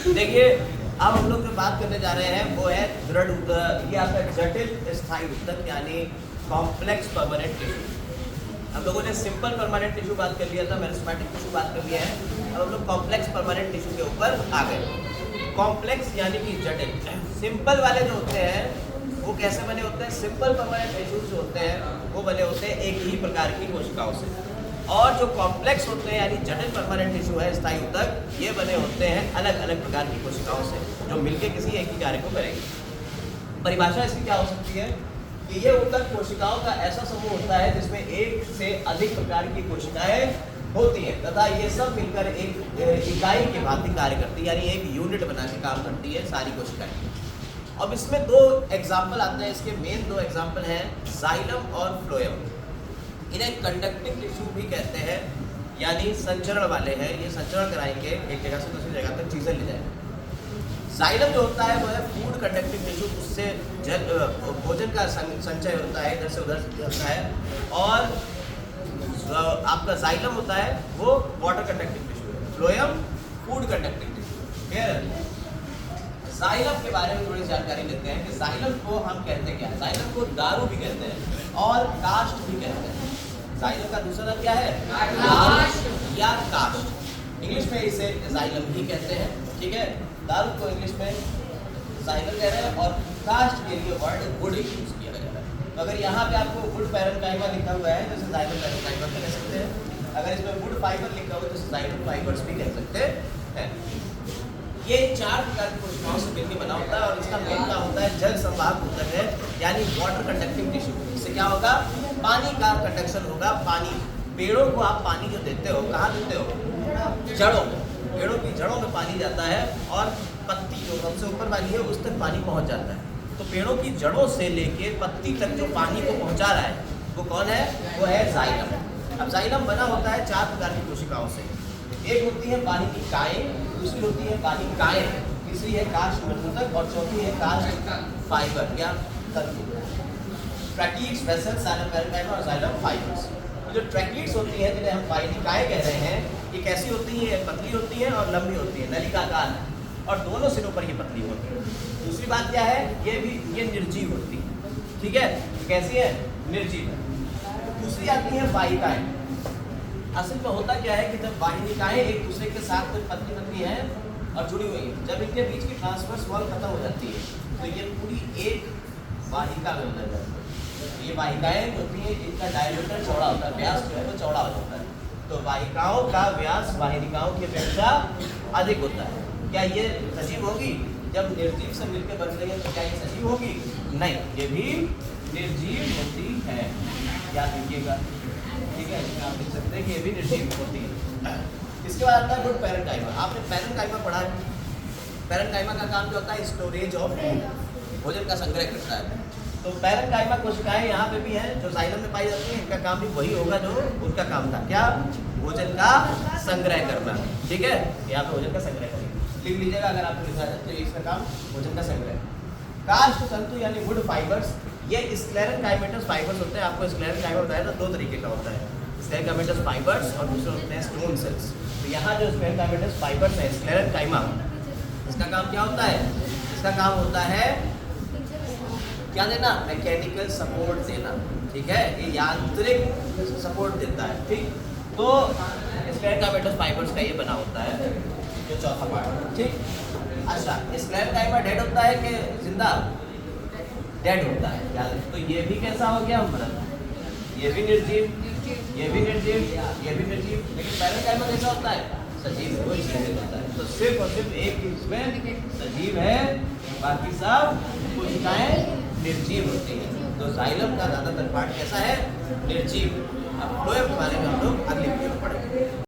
देखिए, अब हम लोग जो बात करने जा रहे हैं वो है दृढ़ ऊतक, ये आपका जटिल स्थायी ऊतक यानी कॉम्प्लेक्स परमानेंट टिश्यू। हम लोगों ने सिंपल परमानेंट टिश्यू बात कर लिया था, मेरिस्टेमेटिक टिश्यू बात कर लिया है। अब हम लोग कॉम्प्लेक्स परमानेंट टिश्यू के ऊपर आ गए। कॉम्प्लेक्स यानी कि जटिल। सिंपल वाले जो होते हैं वो कैसे बने होते हैं? सिंपल परमानेंट टिश्यूज जो होते हैं वो बने होते हैं एक ही प्रकार की कोशिकाओं से, और जो कॉम्प्लेक्स होते हैं यानी जटिल परमानेंट टिश्यू है स्थायी ऊतक, ये बने होते हैं अलग अलग प्रकार की कोशिकाओं से जो मिलकर किसी एक ही कार्य को करेंगे। परिभाषा इसकी क्या हो सकती है कि ये ऊतक कोशिकाओं का ऐसा समूह होता है जिसमें एक से अधिक प्रकार की कोशिकाएं होती हैं तथा ये सब मिलकर एक इकाई के भांति कार्य करती है, यानी एक यूनिट बना के काम करती है सारी कोशिकाएं। अब इसमें दो एग्जाम्पल आते हैं, इसके मेन दो एग्जाम्पल हैं जाइलम और फ्लोएम। इन्हें कंडक्टिंग टिश्यू भी कहते हैं, यानी संचरण वाले हैं। ये संचरण कराएंगे एक जगह से दूसरी जगह तक चीज़ें ले जाएंगे। जाइलम जो होता है वो है फूड कंडक्टिंग टिश्यू, उससे भोजन का संचय होता है, इधर से उधर होता है। और आपका जाइलम होता है वो वाटर कंडक्टिंग टिश्यू है, phloem food conducting tissue. Clear? Xylem के बारे में थोड़ी जानकारी लेते हैं कि जाइलम को हम कहते क्या है। जाइलम को दारू भी कहते हैं और कास्ट भी कहते हैं। जाइलम का दूसरा नाम क्या है? कास्ट या कास्ट। इंग्लिश में इसे जाइलम ही कहते हैं, ठीक है। दारू को इंग्लिश में जाइलम कह रहे हैं और कास्ट के लिए वर्ड वुड यूज किया जा रहा है। तो अगर यहाँ पे आपको वुड पैरेन्काइमा लिखा हुआ है तो इसे जाइलम पैरेन्काइमा कह सकते हैं। अगर इसमें वुड फाइबर लिखा हुआ है तो इसे जाइलम फाइबर्स भी कह सकते हैं। ये चार प्रकार की कोशिकाओं से मिलकर बना होता है और इसका मेन काम होता है जल संवाहक ऊतक है, यानी वाटर कंडक्टिंग टिश्यू। इससे क्या होगा? पानी का कंडक्शन होगा। पानी, पेड़ों को आप पानी जो देते हो कहाँ देते हो? जड़ों में। पेड़ों की जड़ों में पानी जाता है और पत्ती जो सबसे ऊपर वाली है उस तक पानी पहुँच जाता है। तो पेड़ों की जड़ों से लेके पत्ती तक जो पानी को पहुँचा रहा है वो कौन है? वो है जाइलम। अब जाइलम बना होता है चार प्रकार की कोशिकाओं से। एक होती है वाहिनिकाएं, दूसरी होती है वाहिकाएं, तीसरी है काष्ठ ऊतक और चौथी है काष्ठ फाइबर या तंतु। ट्रैकीड्स, वेसल्स, जाइलम पैरेन्काइमा और जाइलम फाइबर्स। जो ट्रैकीड्स होती हैं जिन्हें हम वाहिनिकाएं कह रहे हैं, ये कैसी होती हैं? पतली होती हैं और लंबी होती हैं, नलिकाकार और दोनों सिरों पर ये पतली होती है। दूसरी बात क्या है? ये निर्जीव होती है, ठीक है। कैसी है? निर्जीव। दूसरी आती है वाहिकाएं। असल में होता क्या है कि जब वाहिनिकाएं एक दूसरे के साथ कोई पतली पतली हैं और जुड़ी हुई हैं, जब इनके बीच की ट्रांसवर्स वॉल खत्म हो जाती है तो ये पूरी एक वाहिका में बदल जाती है। ये वाहिकाएं होती हैं, इनका डायमीटर चौड़ा होता है, व्यास जो है वो चौड़ा हो जाता है। तो वाहिकाओं का व्यास वाहिनिकाओं की अपेक्षा अधिक होता है। क्या ये सजीव होगी? जब निर्जीव से मिलकर बन रही है तो क्या ये सजीव होगी? नहीं, ये भी निर्जीव होती है। याद रखिएगा, ठीक है। इसमें आप लिख सकते हैं कि ये भी निर्जीव होती है। इसके बाद आता है गुड पैरेन्काइमा। आपने पैरेन्काइमा पढ़ा है। पैरेन्काइमा का काम जो होता है स्टोरेज ऑफ फूड, भोजन का संग्रह करता है। तो पैरेन्काइमा कोशिकाएं यहाँ पे भी हैं जो जाइलम में पाई जाती हैं। इनका काम भी वही होगा जो उनका काम था, क्या? भोजन का संग्रह करना, ठीक है। यहाँ पे भोजन का संग्रह करेंगे, लिख लीजिएगा अगर आपको लिखा है तो इसका काम भोजन का संग्रह। काष्ठ तंतु यानी वुड फाइबर्स, ये स्क्लेरेनकाइमेटस फाइबर्स होते हैं। आपको स्क्लेरेनकाइमा बताया ना, दो तरीके का होता है, स्क्लेरेनकाइमेटस फाइबर्स और दूसरे होते हैं स्टोन सेल्स। तो यहाँ जो स्क्लेरेनकाइमेटस फाइबर्स है, स्क्लेरेनकाइमा, इसका काम क्या होता है? इसका काम होता है क्या देना? मैकेनिकल सपोर्ट देना, ठीक है। ये यांत्रिक सपोर्ट देता है, ठीक। तो स्क्लेरेनकाइमेटस फाइबर्स का ये बना होता है जो चौथा पार्ट, ठीक। अच्छा, स्क्लेरेनकाइमा डेड होता है कि जिंदा? डेड होता है, याद। तो ये भी कैसा हो गया? मृत। ये भी निर्जीव, ये भी निर्जीव, ये भी निर्जीव। लेकिन पैरेन्काइमा कैसा होता है? सजीव, कोई जीवित होता है। तो सिर्फ और सिर्फ एक इसमें सजीव है, बाकी सब कोशिकाएं निर्जीव होती हैं। तो जाइलम का ज़्यादातर पार्ट कैसा है? निर्जीव। अब फ्लोएम के बारे में हम लोग अगले वीडियो में पढ़ेंगे।